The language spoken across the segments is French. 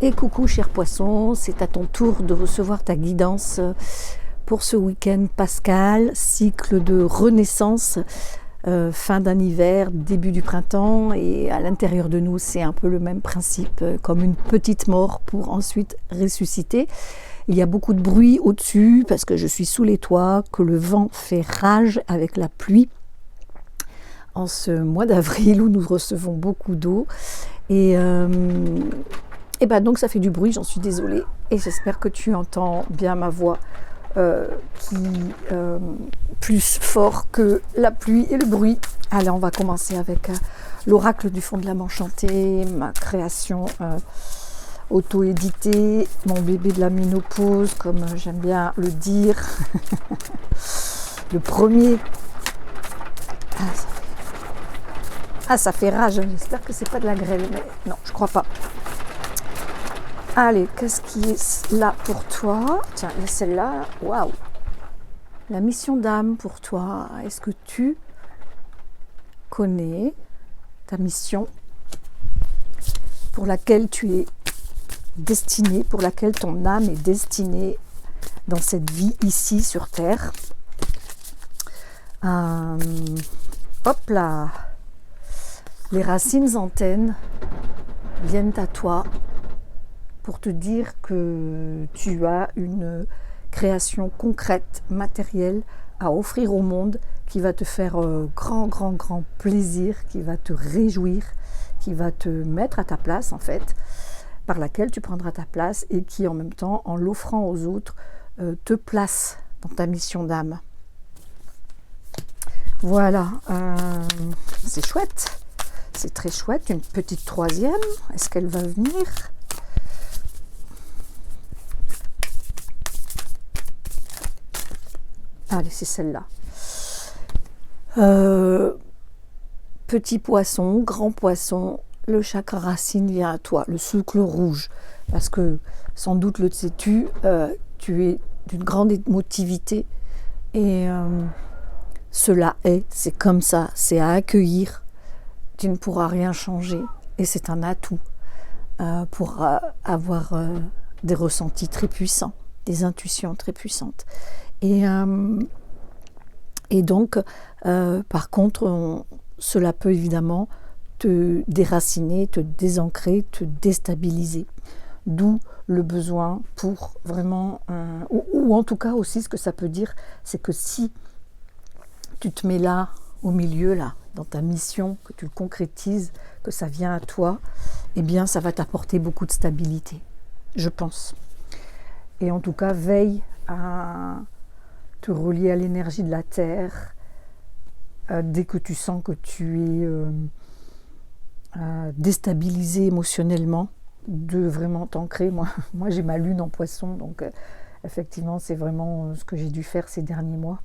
Et coucou cher poisson, c'est à ton tour de recevoir ta guidance pour ce week-end pascal, cycle de renaissance, fin d'un hiver, début du printemps, et à l'intérieur de nous c'est un peu le même principe, comme une petite mort pour ensuite ressusciter. Il y a beaucoup de bruit au-dessus parce que je suis sous les toits, que le vent fait rage avec la pluie en ce mois d'avril où nous recevons beaucoup d'eau. Et ben donc ça fait du bruit, j'en suis désolée, et j'espère que tu entends bien ma voix qui plus fort que la pluie et le bruit. Allez, on va commencer avec l'oracle du fond de l'âme enchantée, ma création auto-éditée, mon bébé de la ménopause, comme j'aime bien le dire. Le premier. Ça fait rage, j'espère que c'est pas de la grêle, mais non, je crois pas. Allez, qu'est-ce qui est là pour toi? Tiens, et celle-là, waouh! La mission d'âme pour toi. Est-ce que tu connais ta mission pour laquelle tu es destiné, pour laquelle ton âme est destinée dans cette vie ici sur Terre? Hop là! Les racines antennes viennent à toi pour te dire que tu as une création concrète, matérielle à offrir au monde qui va te faire grand plaisir, qui va te réjouir, qui va te mettre à ta place en fait, par laquelle tu prendras ta place et qui en même temps, en l'offrant aux autres, te place dans ta mission d'âme. Voilà, c'est chouette. C'est très chouette, une petite troisième. Est-ce qu'elle va venir? Allez, c'est celle-là. Petit poisson, grand poisson, le chakra racine vient à toi, le cercle rouge. Parce que, sans doute le sais-tu, tu es d'une grande émotivité. Et cela est, c'est comme ça, c'est à accueillir. Tu ne pourras rien changer et c'est un atout pour avoir des ressentis très puissants, des intuitions très puissantes. Et donc, par contre, cela peut évidemment te déraciner, te désancrer, te déstabiliser. D'où le besoin pour vraiment, ou en tout cas aussi ce que ça peut dire, c'est que si tu te mets là, au milieu, là, dans ta mission, que tu le concrétises, que ça vient à toi, eh bien, ça va t'apporter beaucoup de stabilité, je pense. Et en tout cas, veille à te relier à l'énergie de la Terre dès que tu sens que tu es déstabilisé émotionnellement, de vraiment t'ancrer. Moi, j'ai ma lune en poisson, donc effectivement, c'est vraiment ce que j'ai dû faire ces derniers mois,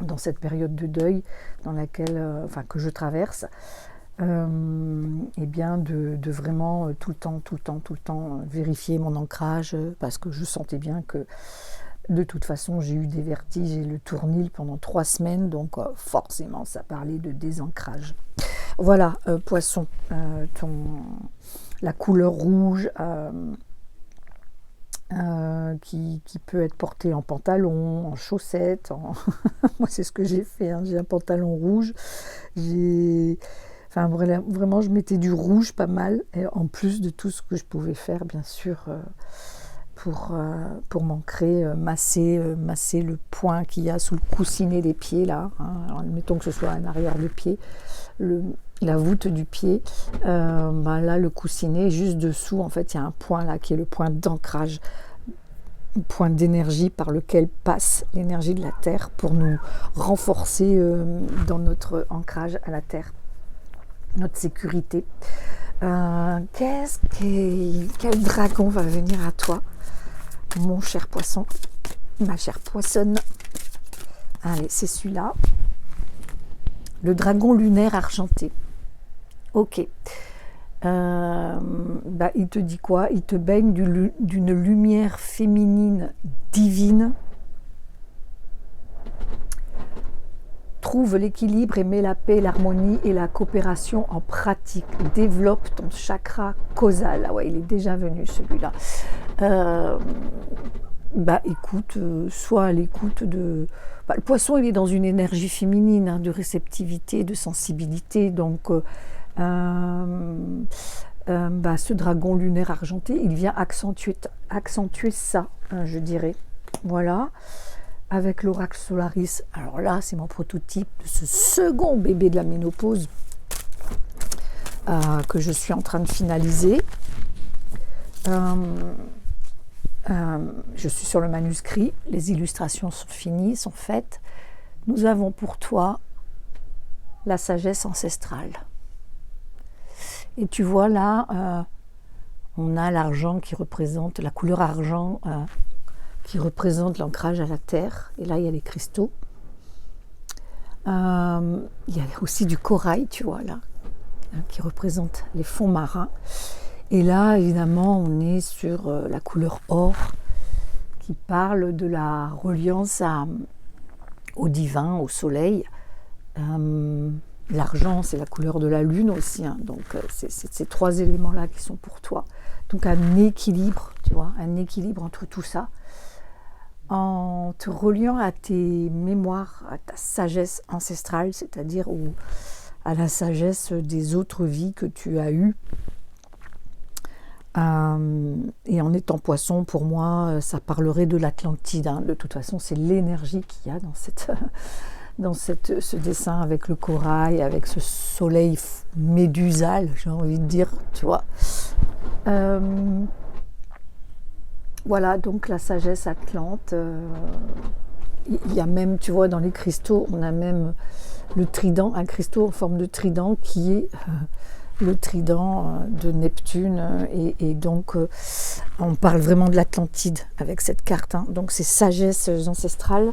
dans cette période de deuil dans laquelle, que je traverse, et bien de vraiment tout le temps vérifier mon ancrage, parce que je sentais bien que de toute façon j'ai eu des vertiges et le tournil pendant 3 semaines, donc forcément ça parlait de désancrage. Voilà, poisson, la couleur rouge qui peut être porté en pantalon, en chaussettes, moi c'est ce que j'ai fait, hein. J'ai un pantalon rouge, vraiment je mettais du rouge pas mal, et en plus de tout ce que je pouvais faire bien sûr pour m'ancrer, masser le point qu'il y a sous le coussinet des pieds là, hein. Alors admettons que ce soit en arrière de pied, la voûte du pied, là le coussinet juste dessous, en fait il y a un point là qui est le point d'ancrage, un point d'énergie par lequel passe l'énergie de la Terre pour nous renforcer dans notre ancrage à la Terre, notre sécurité. Quel dragon va venir à toi, mon cher poisson, ma chère poissonne? Allez, c'est celui-là, le dragon lunaire argenté. Ok. Il te dit quoi? Il te baigne d'une lumière féminine divine, Trouve l'équilibre et mets la paix, l'harmonie et la coopération en pratique. Développe ton chakra causal. Ah ouais, il est déjà venu celui-là. Écoute, sois à l'écoute de... le poisson, il est dans une énergie féminine, hein, de réceptivité, de sensibilité. Donc, ce dragon lunaire argenté, il vient accentuer ça, hein, je dirais. Voilà. Avec l'oracle Solaris, alors là, c'est mon prototype de ce second bébé de la ménopause que je suis en train de finaliser. Je suis sur le manuscrit, les illustrations sont finies, sont faites. Nous avons pour toi la sagesse ancestrale. Et tu vois là, on a l'argent qui représente, la couleur argent qui représente l'ancrage à la terre. Et là, il y a les cristaux. Il y a aussi du corail, tu vois, là, qui représente les fonds marins. Et là, évidemment, on est sur la couleur or, qui parle de la reliance au divin, au soleil. L'argent, c'est la couleur de la lune aussi, hein. Donc c'est ces trois éléments-là qui sont pour toi. Donc un équilibre, tu vois, un équilibre entre tout ça, en te reliant à tes mémoires, à ta sagesse ancestrale, c'est-à-dire à la sagesse des autres vies que tu as eues. Et en étant poisson, pour moi, ça parlerait de l'Atlantide, hein. De toute façon, c'est l'énergie qu'il y a dans ce dessin, avec le corail, avec ce soleil médusal, j'ai envie de dire, tu vois. Voilà, donc la sagesse atlante. Il y a même, tu vois, dans les cristaux, on a même le trident, un cristaux en forme de trident qui est le trident de Neptune. Et donc, on parle vraiment de l'Atlantide avec cette carte, hein. Donc, c'est sagesse ancestrale.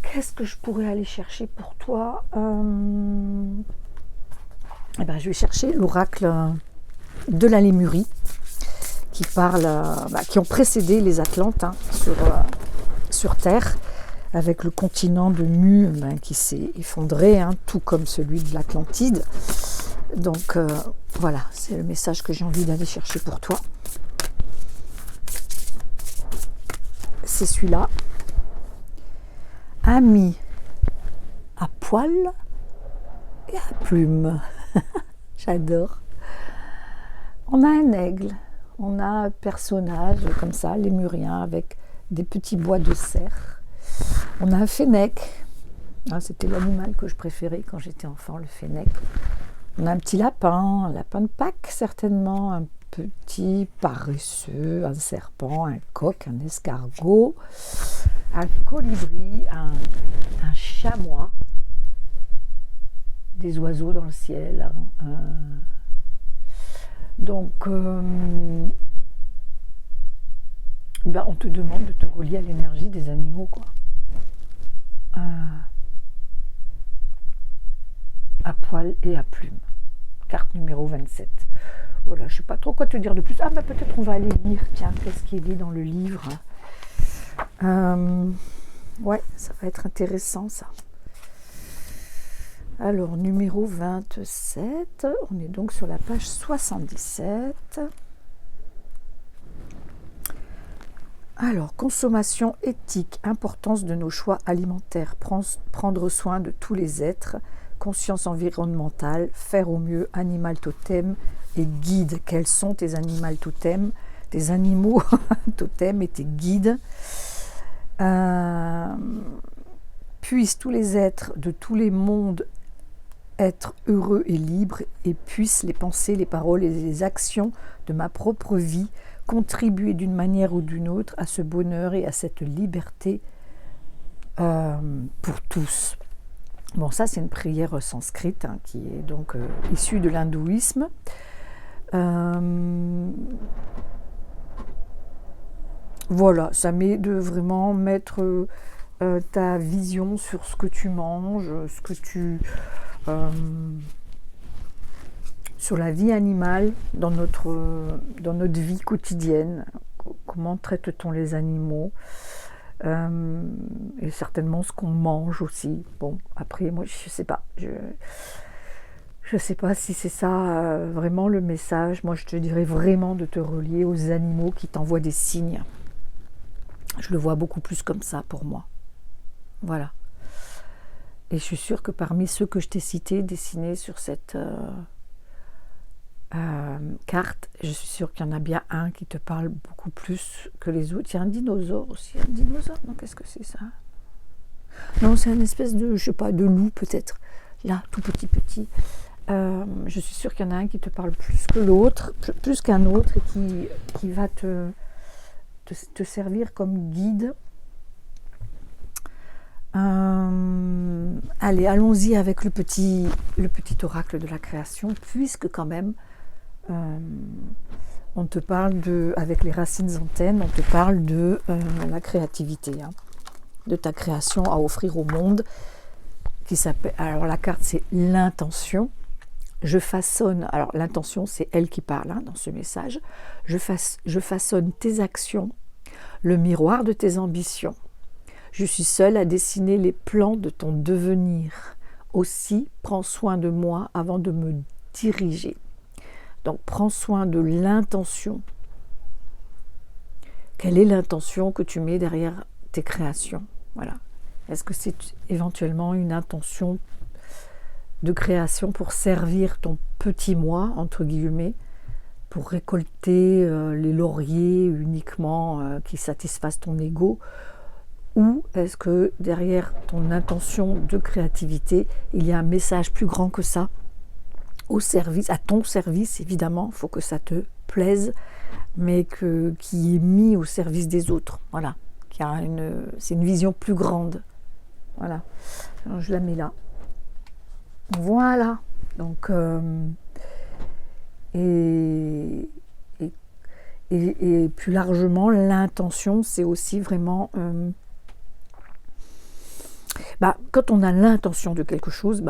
Qu'est-ce que je pourrais aller chercher pour toi? Je vais chercher l'oracle de la Lémurie, qui parle, qui ont précédé les Atlantes, hein, sur Terre, avec le continent de Mu qui s'est effondré, hein, tout comme celui de l'Atlantide. Donc voilà, c'est le message que j'ai envie d'aller chercher pour toi. C'est celui-là. Ami à poil et à plume. J'adore. On a un aigle, on a un personnage comme ça, lémurien, avec des petits bois de cerf. On a un fennec. C'était l'animal que je préférais quand j'étais enfant, le fennec. On a un petit lapin, un lapin de Pâques certainement, un petit paresseux, un serpent, un coq, un escargot, un colibri, un chamois, des oiseaux dans le ciel. Donc, on te demande de te relier à l'énergie des animaux, quoi. À poil et à plume. Carte numéro 27. Voilà, je ne sais pas trop quoi te dire de plus. Peut-être on va aller lire. Tiens, qu'est-ce qui est dit dans le livre? Ouais, ça va être intéressant, ça. Alors, numéro 27. On est donc sur la page 77. Alors, consommation éthique, importance de nos choix alimentaires, prendre soin de tous les êtres, conscience environnementale, faire au mieux, animal totem et guide. Quels sont tes animaux totems, tes animaux totems et tes guides? Puissent tous les êtres de tous les mondes être heureux et libres, et puissent les pensées, les paroles et les actions de ma propre vie contribuer d'une manière ou d'une autre à ce bonheur et à cette liberté pour tous. Bon, ça c'est une prière sanscrite, hein, qui est donc issue de l'hindouisme. Voilà, ça m'aide de vraiment mettre ta vision sur ce que tu manges, sur la vie animale dans notre vie quotidienne. Comment traite-t-on les animaux? et certainement ce qu'on mange aussi. Bon, après, moi, je sais pas. Je sais pas si c'est ça vraiment le message. Moi, je te dirais vraiment de te relier aux animaux qui t'envoient des signes. Je le vois beaucoup plus comme ça pour moi. Voilà. Et je suis sûre que parmi ceux que je t'ai cités, dessinés sur cette carte, je suis sûre qu'il y en a bien un qui te parle beaucoup plus que les autres. Il y a un dinosaure aussi. Un dinosaure? Non, qu'est-ce que c'est ça? Non, c'est une espèce de, je sais pas, de loup peut-être. Là, tout petit. Je suis sûre qu'il y en a un qui te parle plus que l'autre, plus qu'un autre, et qui va te servir comme guide. Allez, allons-y avec le petit oracle de la création, puisque quand même, on te parle avec les racines antennes, on te parle de la créativité, hein, de ta création à offrir au monde, qui s'appelle, alors la carte c'est l'intention. Je façonne, alors l'intention c'est elle qui parle hein, dans ce message, je façonne tes actions, le miroir de tes ambitions. Je suis seule à dessiner les plans de ton devenir. Aussi, prends soin de moi avant de me diriger. Donc, prends soin de l'intention. Quelle est l'intention que tu mets derrière tes créations? Voilà. Est-ce que c'est éventuellement une intention de création pour servir ton petit moi, entre guillemets, pour récolter les lauriers uniquement qui satisfassent ton ego? Ou est-ce que derrière ton intention de créativité, il y a un message plus grand que ça, au service, à ton service évidemment, il faut que ça te plaise, mais qui est mis au service des autres. Voilà, c'est une vision plus grande. Voilà, alors, je la mets là. Voilà, donc et plus largement, l'intention, c'est aussi vraiment quand on a l'intention de quelque chose,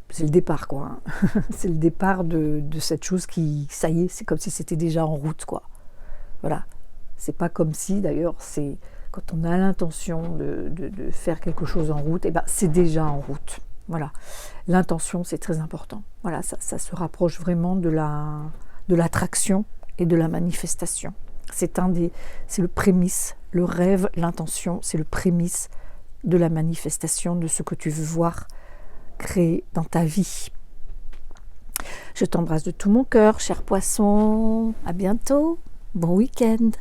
c'est le départ, quoi. C'est le départ de cette chose qui, ça y est, c'est comme si c'était déjà en route, quoi. Voilà. C'est pas comme si, d'ailleurs, c'est quand on a l'intention de faire quelque chose en route, c'est déjà en route. Voilà. L'intention, c'est très important. Voilà, ça se rapproche vraiment de l'attraction et de la manifestation. C'est le prémisse. Le rêve, l'intention, c'est le prémisse de la manifestation de ce que tu veux voir créer dans ta vie. Je t'embrasse de tout mon cœur, cher poisson. À bientôt. Bon week-end.